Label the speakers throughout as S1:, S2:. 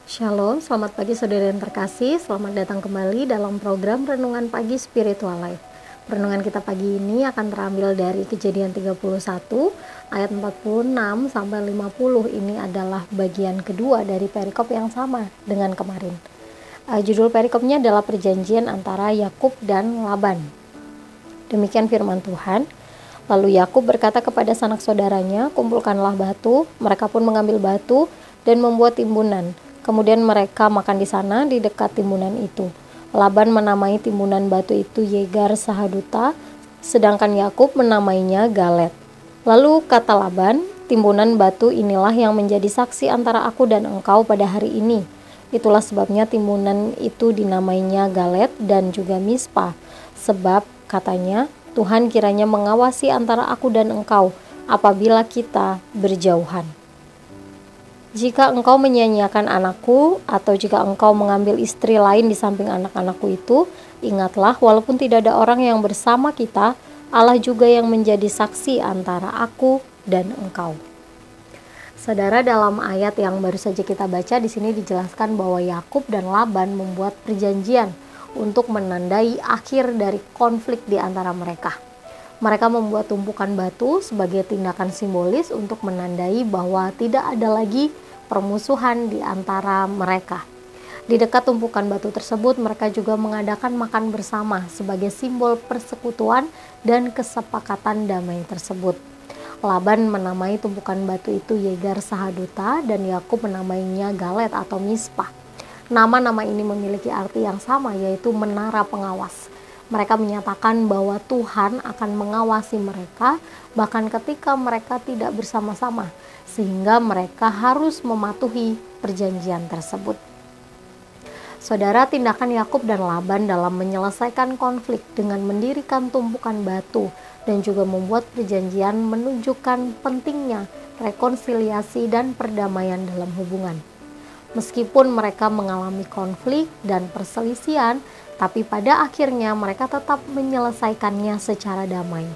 S1: Shalom, selamat pagi saudara yang terkasih. Selamat datang kembali dalam program Renungan Pagi Spiritual Life. Renungan kita pagi ini akan terambil dari Kejadian 31 ayat 46 sampai 50. Ini adalah bagian kedua dari perikop yang sama dengan kemarin. Judul perikopnya adalah perjanjian antara Yakub dan Laban. Demikian firman Tuhan. Lalu Yakub berkata kepada sanak saudaranya, "Kumpulkanlah batu." Mereka pun mengambil batu dan membuat timbunan. Kemudian mereka makan di sana di dekat timbunan itu. Laban menamai timbunan batu itu Yegar Sahaduta, sedangkan Yakub menamainya Galet. Lalu kata Laban, "Timbunan batu inilah yang menjadi saksi antara aku dan engkau pada hari ini." Itulah sebabnya timbunan itu dinamainya Galet dan juga Mispa, sebab katanya, "Tuhan kiranya mengawasi antara aku dan engkau apabila kita berjauhan. Jika engkau menyia-nyiakan anakku, atau jika engkau mengambil istri lain di samping anak-anakku itu, ingatlah walaupun tidak ada orang yang bersama kita, Allah juga yang menjadi saksi antara aku dan engkau." Saudara, dalam ayat yang baru saja kita baca di sini dijelaskan bahwa Yakub dan Laban membuat perjanjian untuk menandai akhir dari konflik di antara mereka. Mereka membuat tumpukan batu sebagai tindakan simbolis untuk menandai bahwa tidak ada lagi permusuhan di antara mereka. Di dekat tumpukan batu tersebut, mereka juga mengadakan makan bersama sebagai simbol persekutuan dan kesepakatan damai tersebut. Laban menamai tumpukan batu itu Yegar Sahaduta dan Yakub menamainya Galet atau Mispa. Nama-nama ini memiliki arti yang sama, yaitu menara pengawas. Mereka menyatakan bahwa Tuhan akan mengawasi mereka bahkan ketika mereka tidak bersama-sama, sehingga mereka harus mematuhi perjanjian tersebut. Saudara, tindakan Yakub dan Laban dalam menyelesaikan konflik dengan mendirikan tumpukan batu dan juga membuat perjanjian menunjukkan pentingnya rekonsiliasi dan perdamaian dalam hubungan. Meskipun mereka mengalami konflik dan perselisihan, tapi pada akhirnya mereka tetap menyelesaikannya secara damai.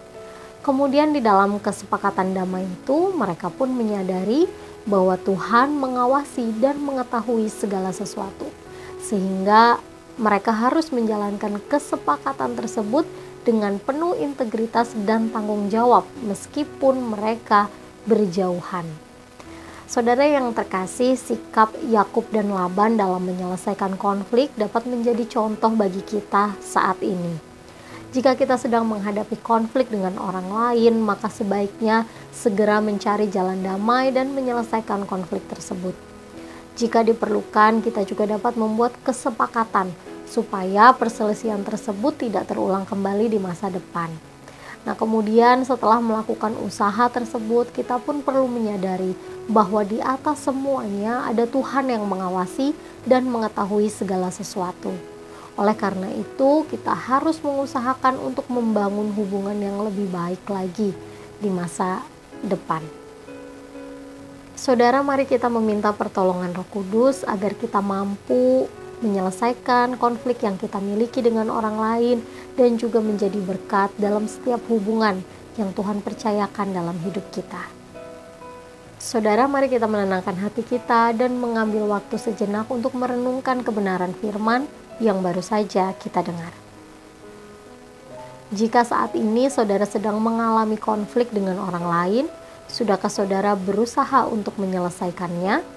S1: Kemudian di dalam kesepakatan damai itu, mereka pun menyadari bahwa Tuhan mengawasi dan mengetahui segala sesuatu, sehingga mereka harus menjalankan kesepakatan tersebut dengan penuh integritas dan tanggung jawab meskipun mereka berjauhan. Saudara yang terkasih, sikap Yakub dan Laban dalam menyelesaikan konflik dapat menjadi contoh bagi kita saat ini. Jika kita sedang menghadapi konflik dengan orang lain, maka sebaiknya segera mencari jalan damai dan menyelesaikan konflik tersebut. Jika diperlukan, kita juga dapat membuat kesepakatan supaya perselisihan tersebut tidak terulang kembali di masa depan. Nah, kemudian setelah melakukan usaha tersebut, kita pun perlu menyadari bahwa di atas semuanya ada Tuhan yang mengawasi dan mengetahui segala sesuatu. Oleh karena itu, kita harus mengusahakan untuk membangun hubungan yang lebih baik lagi di masa depan. Saudara, mari kita meminta pertolongan Roh Kudus agar kita mampu menyelesaikan konflik yang kita miliki dengan orang lain dan juga menjadi berkat dalam setiap hubungan yang Tuhan percayakan dalam hidup kita. Saudara, mari kita menenangkan hati kita dan mengambil waktu sejenak untuk merenungkan kebenaran firman yang baru saja kita dengar. Jika saat ini saudara sedang mengalami konflik dengan orang lain, sudahkah saudara berusaha untuk menyelesaikannya?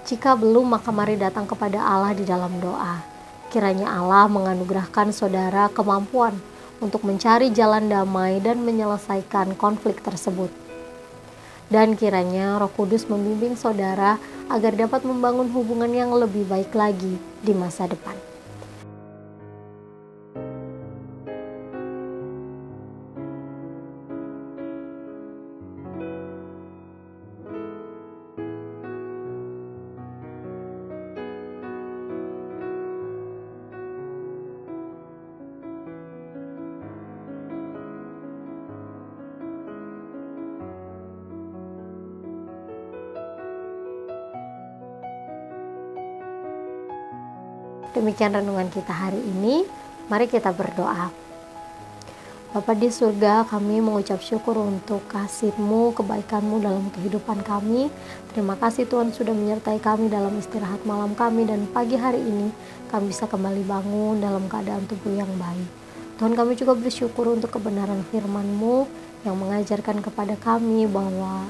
S1: Jika belum, maka mari datang kepada Allah di dalam doa. Kiranya Allah menganugerahkan saudara kemampuan untuk mencari jalan damai dan menyelesaikan konflik tersebut. Dan kiranya Roh Kudus membimbing saudara agar dapat membangun hubungan yang lebih baik lagi di masa depan. Demikian renungan kita hari ini. Mari kita berdoa. Bapa di surga, kami mengucap syukur untuk kasih-Mu, kebaikan-Mu dalam kehidupan kami. Terima kasih Tuhan sudah menyertai kami dalam istirahat malam kami, dan pagi hari ini kami bisa kembali bangun dalam keadaan tubuh yang baik. Tuhan, kami juga bersyukur untuk kebenaran firman-Mu yang mengajarkan kepada kami bahwa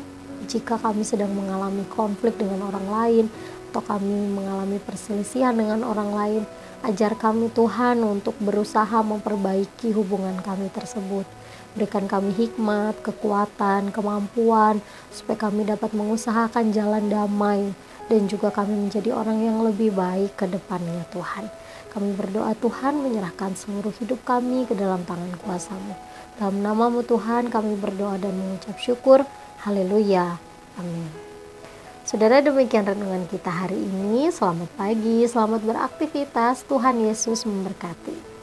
S1: jika kami sedang mengalami konflik dengan orang lain, atau kami mengalami perselisihan dengan orang lain, ajar kami Tuhan untuk berusaha memperbaiki hubungan kami tersebut. Berikan kami hikmat, kekuatan, kemampuan, supaya kami dapat mengusahakan jalan damai, dan juga kami menjadi orang yang lebih baik ke depannya Tuhan. Kami berdoa Tuhan, menyerahkan seluruh hidup kami ke dalam tangan kuasa-Mu. Dalam nama-Mu Tuhan kami berdoa dan mengucap syukur. Haleluya. Amin. Saudara, demikian renungan kita hari ini. Selamat pagi, selamat beraktivitas. Tuhan Yesus memberkati.